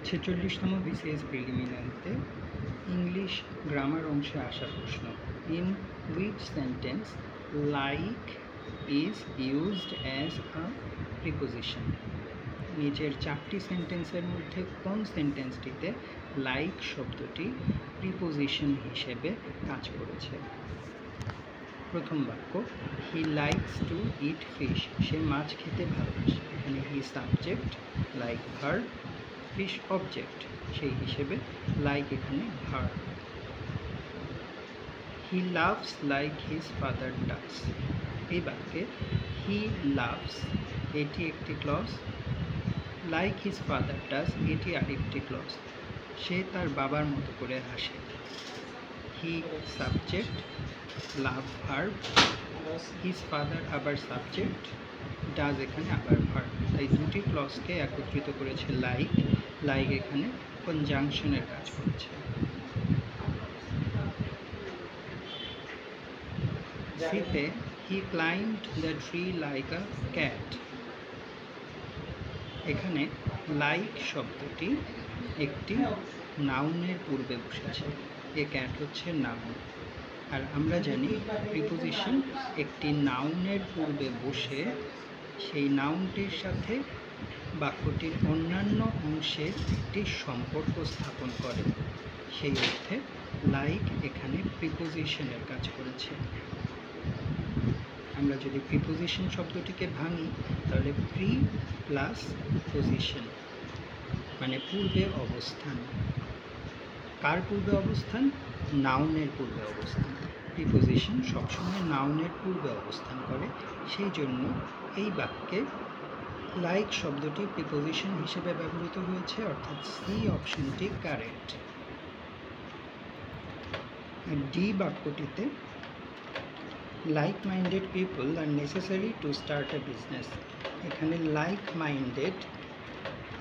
ছেচল্লিশতম BCS প্রিলিমিনারিতে English grammar অংশে আসা প্রশ্ন। In which sentence like is used as a preposition. নিচের চারটি সেন্টেন্সের মধ্যে কোন সেন্টেন্সটিতে লাইক শব্দটি প্রিপোজিশন হিসেবে কাজ করেছে? প্রথম বাক্য, he likes to eat fish. সে মাছ খেতে ভালোবাসে। এখানে he subject, like verb, fish object, সেই হিসেবে লাইক এখানে verb. He loves like his father does. এই বাক্যে হি লাভস এটি একটি clause, like his father does এটি আরেকটি ক্লজ। সে তার বাবার মতো করে হাসে। He subject, love verb, his father আবার সাবজেক্ট, ডাজ এখানে আবার ভার্ব। তাই দুটি ক্লজকে একত্রিত করেছে লাইক। লাইক এখানে কনজাংশনের কাজ করেছে। সিতে he climbed the tree like a cat. এখানে লাইক শব্দটি একটি নাউনের পূর্বে বসেছে। এ ক্যাট হচ্ছে নাউন, আর আমরা জানি প্রিপোজিশন একটি নাউনের পূর্বে বসে সেই নাউনটির সাথে বাক্যটির অন্যান্য অংশের একটি সম্পর্ক স্থাপন করে। সেই অর্থে লাইক এখানে প্রিপোজিশনের কাজ করেছে। আমরা যদি প্রিপোজিশন শব্দটিকে ভাঙি তাহলে প্রি প্লাস পজিশন মানে পূর্বে অবস্থান। কার পূর্বে অবস্থান? নাউনের পূর্বে অবস্থান। প্রিপোজিশন সবসময় নাউনের পূর্বে অবস্থান করে। সেই জন্য এই বাক্যে লাইক শব্দটি প্রিপোজিশন হিসেবে ব্যবহৃত হয়েছে, অর্থাৎ সি অপশনটি কারেক্ট। ডি বাক্যটিতে like minded people are necessary to start a business. এখানে লাইক মাইন্ডেড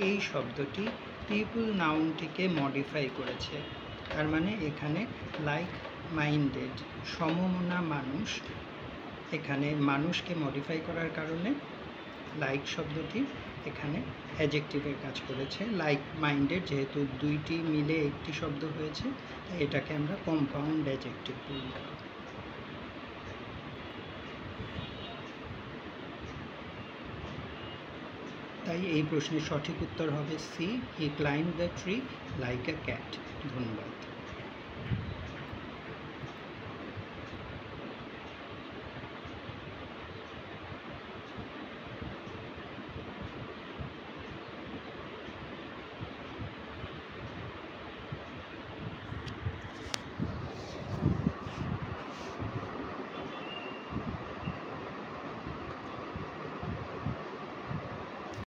এই শব্দটি পিপল নাউনটিকে মডিফাই করেছে। তার মানে এখানে লাইক মাইন্ডেড সমমনা মানুষ, এখানে মানুষকে মডিফাই করার কারণে লাইক শব্দটি এখানে অ্যাডজেক্টিভের কাজ করেছে। লাইক মাইন্ডেড যেহেতু দুইটি মিলে একটি শব্দ হয়েছে, তাই এটাকে আমরা কম্পাউন্ড অ্যাডজেক্টিভ বলব। তাই এই প্রশ্নের সঠিক উত্তর হবে C, he climbed the tree like a cat. ধন্যবাদ।